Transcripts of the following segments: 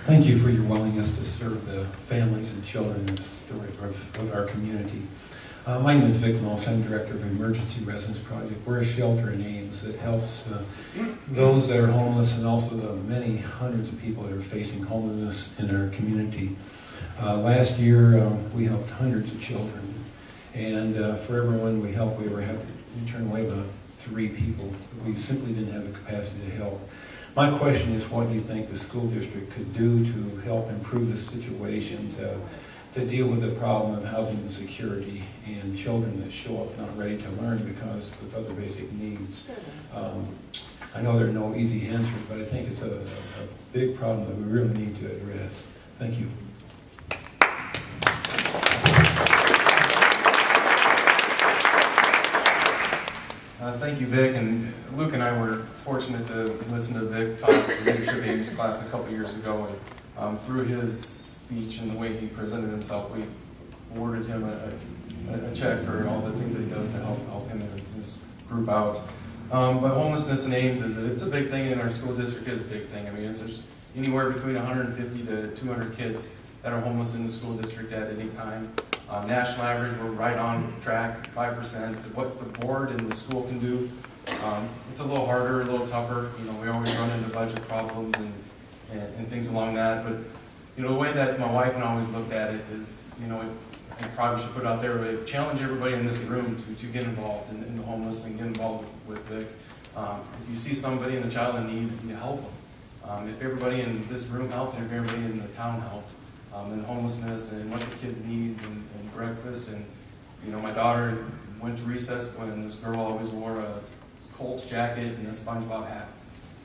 Thank you for your willingness to serve the families and children of our community. My name is Vic Moss. I'm Director of Emergency Residence Project. We're a shelter in Ames that helps those that are homeless and also the many hundreds of people that are facing homelessness in our community. Last year, we helped hundreds of children. And for everyone we helped, we turned away about 3 people. We simply didn't have the capacity to help. My question is, what do you think the school district could do to help improve the situation, to deal with the problem of housing insecurity and children that show up not ready to learn because of other basic needs? I know there are no easy answers, but I think it's a big problem that we really need to address. Thank you. Thank you, Vic. And Luke and I were fortunate to listen to Vic talk at the Leadership Ames class a couple years ago. And through his speech and the way he presented himself, we awarded him a check for all the things that he does to help him and his group out. But homelessness in Ames it's a big thing, and our school district is a big thing. I mean, there's anywhere between 150 to 200 kids that are homeless in the school district at any time. National average, we're right on track, 5%. What the board and the school can do, it's a little harder, a little tougher. You know, we always run into budget problems and things along that. But you know, the way that my wife and I always looked at it is, you know, I probably should put out there, but challenge everybody in this room to get involved in the homeless and get involved with Vic. If you see somebody and a child in need, you help them. If everybody in this room helped, and if everybody in the town helped, and homelessness and what the kids needs and breakfast, and you know, my daughter went to recess when this girl always wore a Colts jacket and a SpongeBob hat.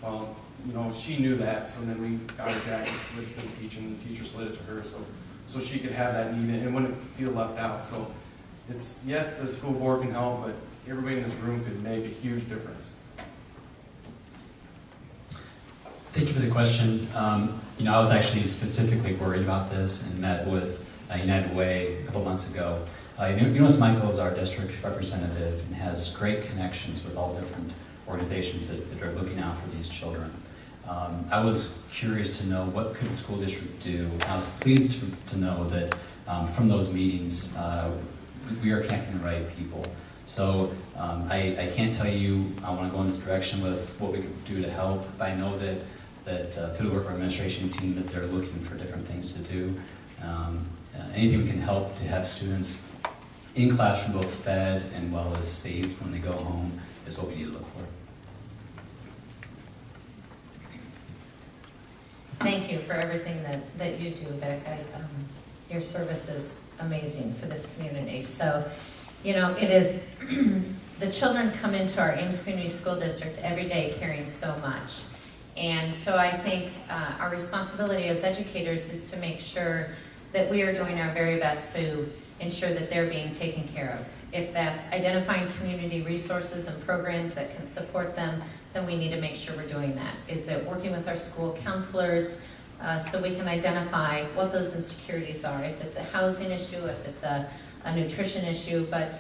Well, you know, she knew that, so then we got her jacket, slid it to the teacher, and the teacher slid it to her, so she could have that need and wouldn't feel left out. So it's, yes, the school board can help, but everybody in this room could make a huge difference. Thank you for the question. You know, I was actually specifically worried about this and met with United Way a couple months ago. Eunice Michael is our district representative and has great connections with all different organizations that are looking out for these children. I was curious to know what could the school district do. I was pleased to know that from those meetings we are connecting the right people. So I can't tell you I want to go in this direction with what we could do to help, but I know that through the work of our administration team that they're looking for different things to do. Anything we can help to have students in classroom both fed and well as safe when they go home is what we need to look for. Thank you for everything that you do, Vic. Your service is amazing for this community. So, you know, it is, the children come into our Ames Community School District every day carrying so much. And so I think our responsibility as educators is to make sure that we are doing our very best to ensure that they're being taken care of. If that's identifying community resources and programs that can support them, then we need to make sure we're doing that. Is it working with our school counselors so we can identify what those insecurities are, if it's a housing issue, if it's a nutrition issue, but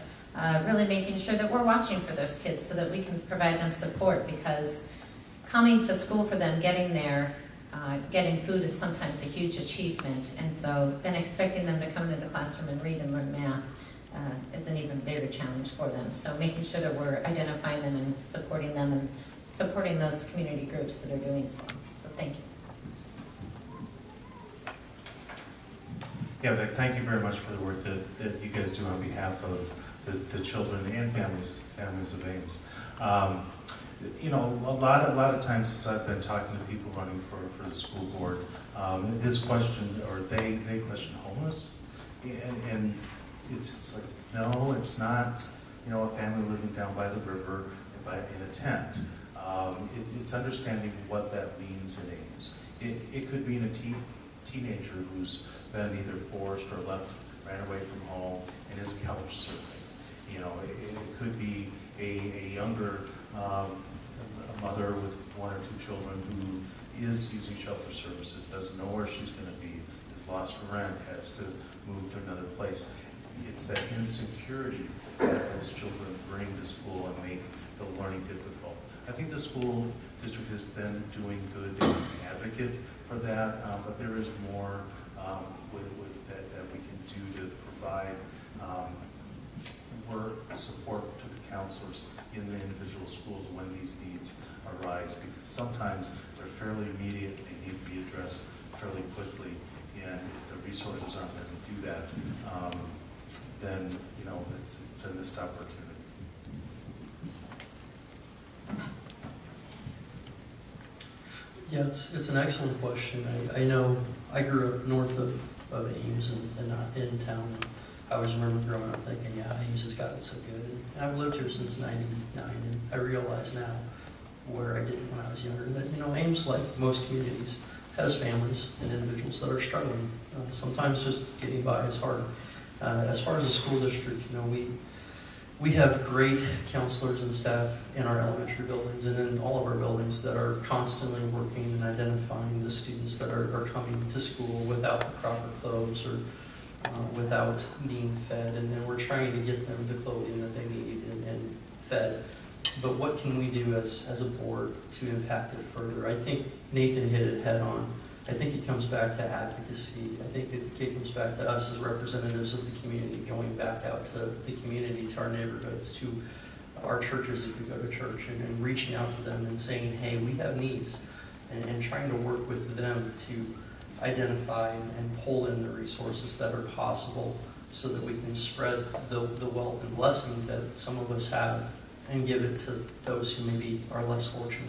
really making sure that we're watching for those kids so that we can provide them support, because coming to school for them, getting there, getting food is sometimes a huge achievement, and so then expecting them to come into the classroom and read and learn math is an even bigger challenge for them. So making sure that we're identifying them and supporting those community groups that are doing so. So thank you. Yeah, Vic, thank you very much for the work that you guys do on behalf of the children and families of Ames. You know, a lot of times as I've been talking to people running for the school board, this question, or they question homeless, and it's like, no, it's not, you know, a family living down by the river in a tent. It's understanding what that means in Ames. It could be in a teenager who's been either forced or ran away from home and is couch surfing. You know, it could be a younger a mother with 1 or 2 children who is using shelter services, doesn't know where she's going to be, has lost her rent, has to move to another place. It's that insecurity that those children bring to school and make the learning difficult. I think the school district has been doing good to advocate for that, but there is more that we can do to provide work support to the counselors in the individual schools when these needs arise, because sometimes they're fairly immediate, they need to be addressed fairly quickly, and if the resources aren't there to do that, then it's a missed opportunity. Yeah, it's an excellent question. I know I grew up north of Ames and not in town. And I always remember growing up thinking, yeah, Ames has gotten so good. And I've lived here since '99, and I realize now, where I didn't when I was younger, that Ames, like most communities, has families and individuals that are struggling. Sometimes just getting by is hard. As far as the school district, we have great counselors and staff in our elementary buildings and in all of our buildings that are constantly working and identifying the students that are coming to school without the proper clothes or without being fed, and then we're trying to get them the clothing that they need and fed. But what can we do as a board to impact it further? I think Nathan hit it head on. I think it comes back to advocacy. I think it comes back to us as representatives of the community, going back out to the community, to our neighborhoods, to our churches if we go to church, and reaching out to them and saying, hey, we have needs, and trying to work with them to identify and pull in the resources that are possible so that we can spread the wealth and blessing that some of us have and give it to those who maybe are less fortunate.